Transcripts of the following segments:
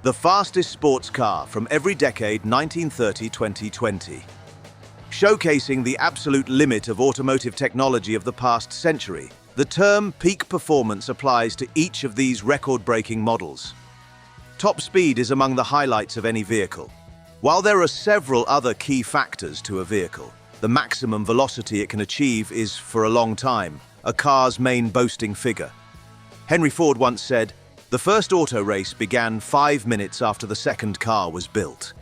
The fastest sports car from every decade 1930-2020. Showcasing the absolute limit of automotive technology of the past century, the term peak performance applies to each of these record-breaking models. Top speed is among the highlights of any vehicle. While there are several other key factors to a vehicle, the maximum velocity it can achieve is, for a long time, a car's main boasting figure. Henry Ford once said, "The first auto race began 5 minutes after the second car was built."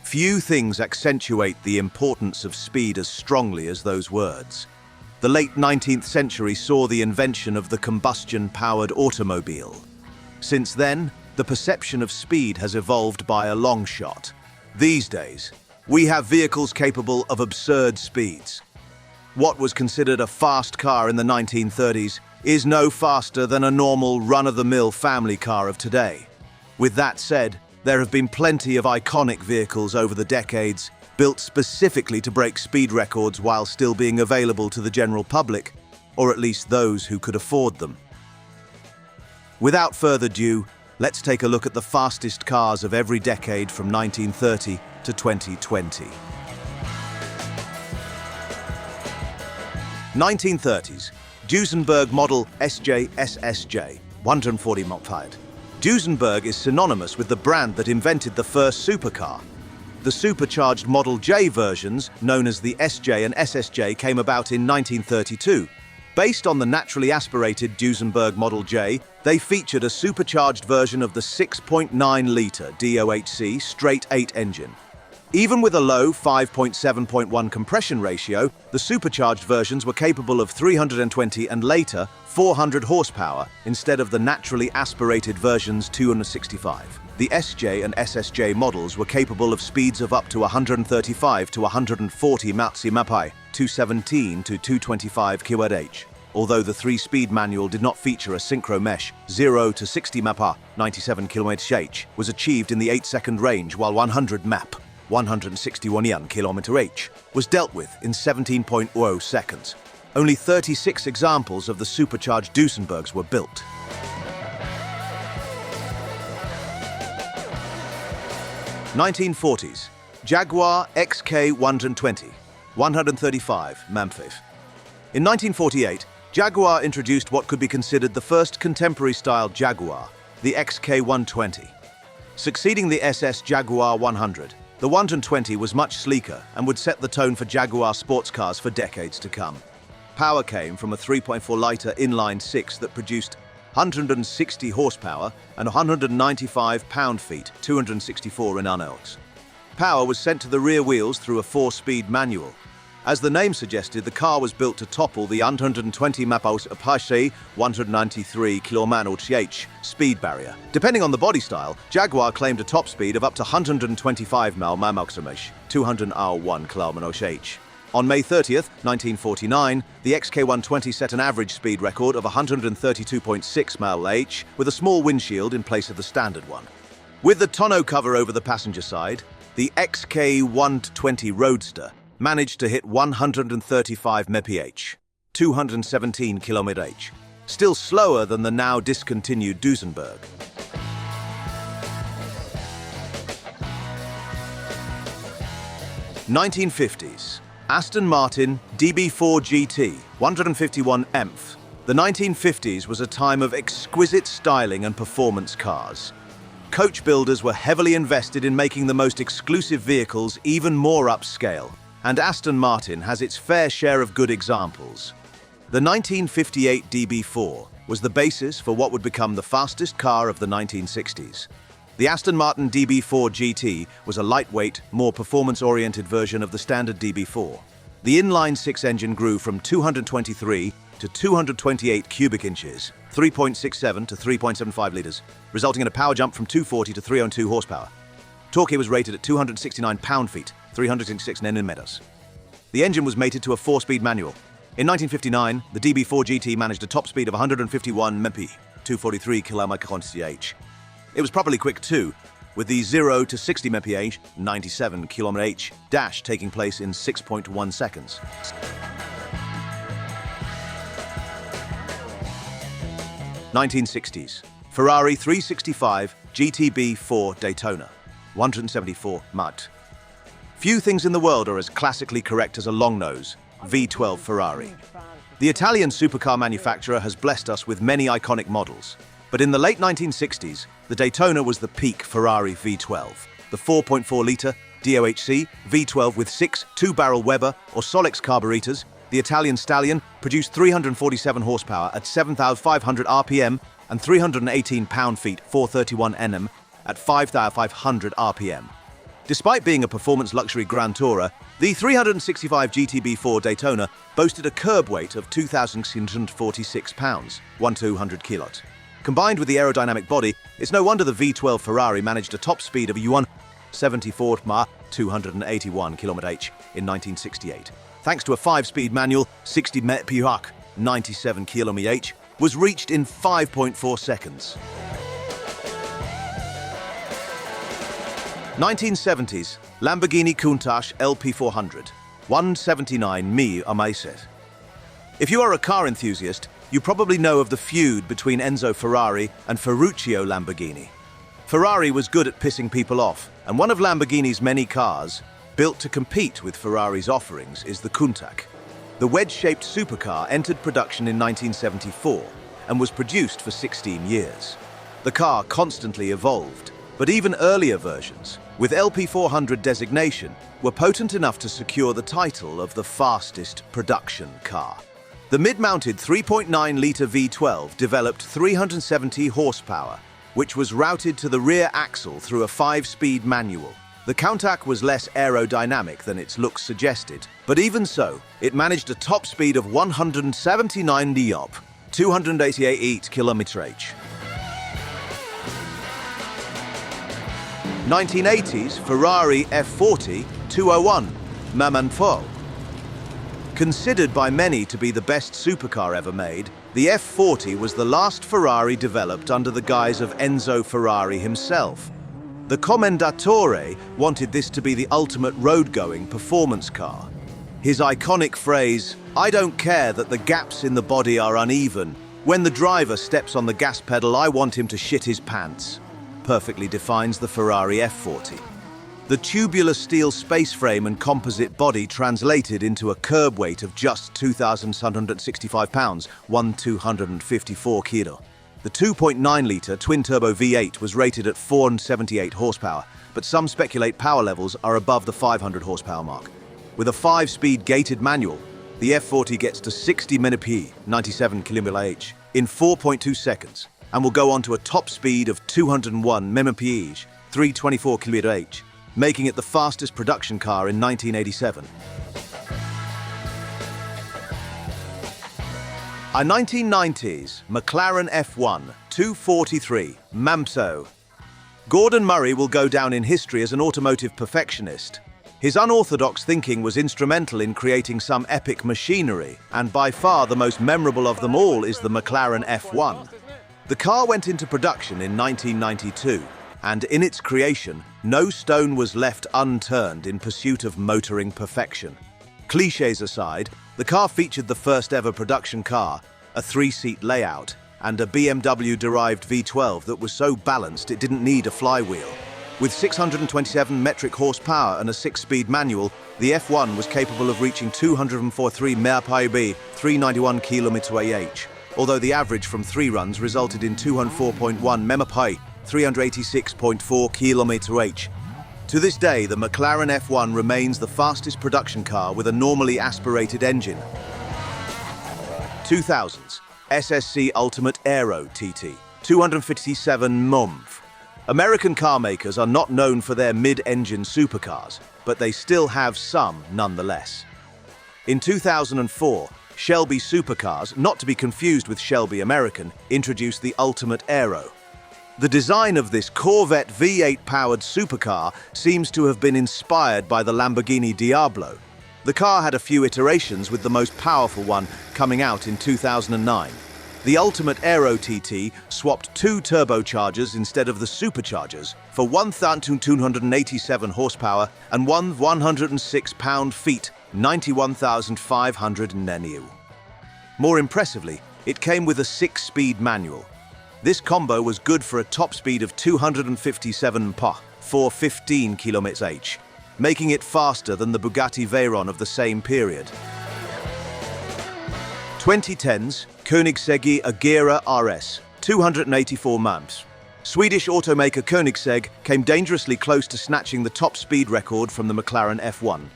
Few things accentuate the importance of speed as strongly as those words. The late 19th century saw the invention of the combustion-powered automobile. Since then, the perception of speed has evolved by a long shot. These days, we have vehicles capable of absurd speeds. What was considered a fast car in the 1930s is no faster than a normal run-of-the-mill family car of today. With that said, there have been plenty of iconic vehicles over the decades, built specifically to break speed records while still being available to the general public, or at least those who could afford them. Without further ado, let's take a look at the fastest cars of every decade from 1930 to 2020. 1930s. Duesenberg model SJ 140 moped. Duesenberg is synonymous with the brand that invented the first supercar. The supercharged Model J versions, known as the SJ and SSJ, came about in 1932. Based on the naturally aspirated Duesenberg Model J, they featured a supercharged version of the 6.9-litre DOHC straight-8 engine. Even with a low 5.7.1 compression ratio, the supercharged versions were capable of 320 and later 400 horsepower instead of the naturally aspirated version's 265. The SJ and SSJ models were capable of speeds of up to 135 to 140 mph, 217 to 225 km/h. Although the 3-speed manual did not feature a synchro mesh, 0 to 60 mph, 97 km/h, was achieved in the 8-second range, while 100 mph, 161 km/h, was dealt with in 17.0 seconds. Only 36 examples of the supercharged Duesenbergs were built. (1940s) Jaguar XK 120, 135 mph. In 1948, Jaguar introduced what could be considered the first contemporary-style Jaguar, the XK 120. Succeeding the SS Jaguar 100, the 120 was much sleeker and would set the tone for Jaguar sports cars for decades to come. Power came from a 3.4-litre inline-six that produced 160 horsepower and 195 pound-feet, 264 in unoaks. Power was sent to the rear wheels through a 4-speed manual. As the name suggested, the car was built to topple the 120 mph, 193 km/h speed barrier. Depending on the body style, Jaguar claimed a top speed of up to 125 mph, 201 km/h. On May 30th, 1949, the XK120 set an average speed record of 132.6 mph with a small windshield in place of the standard one. With the tonneau cover over the passenger side, the XK120 Roadster managed to hit 135 mph, 217 km/h, still slower than the now discontinued Duesenberg. (1950s) Aston Martin DB4 GT 151 mph. The 1950s was a time of exquisite styling and performance cars. Coach builders were heavily invested in making the most exclusive vehicles even more upscale, and Aston Martin has its fair share of good examples. The 1958 DB4 was the basis for what would become the fastest car of the 1960s. The Aston Martin DB4 GT was a lightweight, more performance-oriented version of the standard DB4. The inline-six engine grew from 223 to 228 cubic inches, 3.67 to 3.75 litres, resulting in a power jump from 240 to 302 horsepower. Torque was rated at 269 pound-feet, 366 Nm. The engine was mated to a 4-speed manual. In 1959, the DB4 GT managed a top speed of 151 mph, 243 km/h. It was properly quick too, with the 0 to 60 mph, 97 km/h dash taking place in 6.1 seconds. (1960s) Ferrari 365 GTB4 Daytona, 174 mud. Few things in the world are as classically correct as a long-nose V12 Ferrari. The Italian supercar manufacturer has blessed us with many iconic models, but in the late 1960s, the Daytona was the peak Ferrari V12. The 4.4-litre DOHC V12 with 6 two-barrel Weber or Solix carburetors, the Italian Stallion produced 347 horsepower at 7,500 RPM and 318 pound-feet 431 Nm at 5,500 RPM. Despite being a performance luxury Grand Tourer, the 365 GTB4 Daytona boasted a curb weight of 2,646 pounds, 1,200 kilos. Combined with the aerodynamic body, it's no wonder the V12 Ferrari managed a top speed of 74 mph, 281 km/h in 1968. Thanks to a 5-speed manual, 60 mph, 97 km/h, was reached in 5.4 seconds. 1970s, Lamborghini Countach LP400, 179 amazet. If you are a car enthusiast, you probably know of the feud between Enzo Ferrari and Ferruccio Lamborghini. Ferrari was good at pissing people off, and one of Lamborghini's many cars, built to compete with Ferrari's offerings, is the Countach. The wedge-shaped supercar entered production in 1974 and was produced for 16 years. The car constantly evolved, but even earlier versions, with LP400 designation, were potent enough to secure the title of the fastest production car. The mid-mounted 3.9-litre V12 developed 370 horsepower, which was routed to the rear axle through a 5-speed manual. The Countach was less aerodynamic than its looks suggested, but even so, it managed a top speed of 179 diop, 288 km/h. 1980s Ferrari F40 201 Mamanfo. Considered by many to be the best supercar ever made, the F40 was the last Ferrari developed under the guise of Enzo Ferrari himself. The Commendatore wanted this to be the ultimate road-going performance car. His iconic phrase, "I don't care that the gaps in the body are uneven. When the driver steps on the gas pedal, I want him to shit his pants," perfectly defines the Ferrari F40. The tubular steel space frame and composite body translated into a curb weight of just 2,765 pounds, 1,254 kilo. The 2.9-litre twin-turbo V8 was rated at 478 horsepower, but some speculate power levels are above the 500 horsepower mark. With a 5-speed gated manual, the F40 gets to 60 mph, 97 km/h, in 4.2 seconds, and will go on to a top speed of 201 mph, 324 km/h, making it the fastest production car in 1987. A 1990s McLaren F1 243 Mamso. Gordon Murray will go down in history as an automotive perfectionist. His unorthodox thinking was instrumental in creating some epic machinery, and by far the most memorable of them all is the McLaren F1. The car went into production in 1992, and in its creation, no stone was left unturned in pursuit of motoring perfection. Clichés aside, the car featured the first ever production car, a 3-seat layout, and a BMW-derived V12 that was so balanced it didn't need a flywheel. With 627 metric horsepower and a 6-speed manual, the F1 was capable of reaching 243 mph, 391 km/h, although the average from 3 runs resulted in 204.1 mph, 386.4 km/h. To this day, the McLaren F1 remains the fastest production car with a normally aspirated engine. 2000s SSC Ultimate Aero TT, 257 mph. American car makers are not known for their mid-engine supercars, but they still have some nonetheless. In 2004, Shelby Supercars, not to be confused with Shelby American, introduced the Ultimate Aero. The design of this Corvette V8-powered supercar seems to have been inspired by the Lamborghini Diablo. The car had a few iterations, with the most powerful one coming out in 2009. The Ultimate Aero TT swapped 2 turbochargers instead of the superchargers for 1,287 horsepower and 106 pound-feet, 91,500 Nm. More impressively, it came with a 6-speed manual. This combo was good for a top speed of 257 mph, 415 km/h, making it faster than the Bugatti Veyron of the same period. 2010's Koenigsegg Agera RS, 284 mph. Swedish automaker Koenigsegg came dangerously close to snatching the top speed record from the McLaren F1.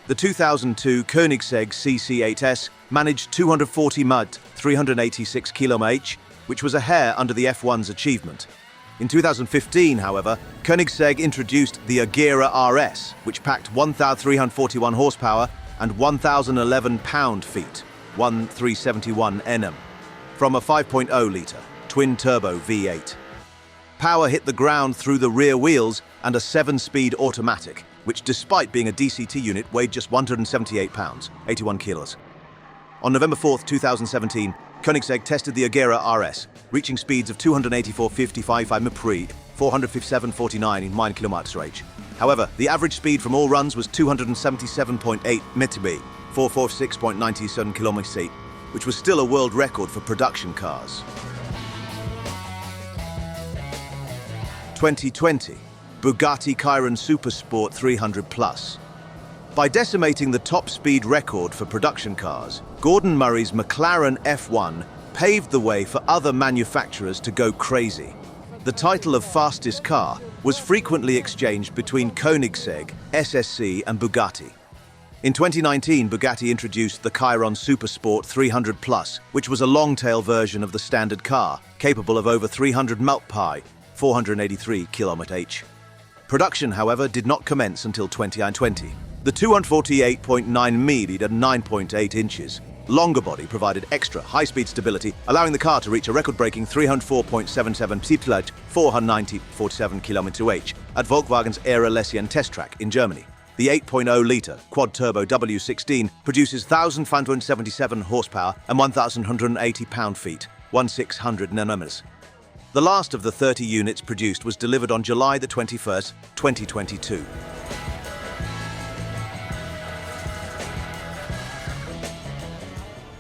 The 2002 Koenigsegg CC8S managed 240 mph, 386 km/h, which was a hair under the F1's achievement. In 2015, however, Koenigsegg introduced the Agera RS, which packed 1,341 horsepower and 1,011 pound-feet, 1,371 Nm, from a 5.0-litre twin-turbo V8. Power hit the ground through the rear wheels and a 7-speed automatic, which despite being a DCT unit weighed just 178 pounds, 81 kilos. On November 4, 2017, Koenigsegg tested the Agera RS, reaching speeds of 284.55 mph, 457.49 in 9 km/h. However, the average speed from all runs was 277.8 mph, 446.97 km/h, which was still a world record for production cars. 2020, Bugatti Chiron Supersport 300+. By decimating the top speed record for production cars, Gordon Murray's McLaren F1 paved the way for other manufacturers to go crazy. The title of fastest car was frequently exchanged between Koenigsegg, SSC and Bugatti. In 2019, Bugatti introduced the Chiron Supersport 300+, which was a long-tail version of the standard car, capable of over 300 mph, 483 km/h. Production, however, did not commence until 2020. The 248.9 mm at 9.8 inches longer body provided extra high-speed stability, allowing the car to reach a record-breaking 304.77 mph, 490.47 km/h at Volkswagen's Era Lessien test track in Germany. The 8.0-litre quad-turbo W16 produces 1,577 horsepower and 1,180 pound-feet, 1,600 Nm. The last of the 30 units produced was delivered on July 21, 2022.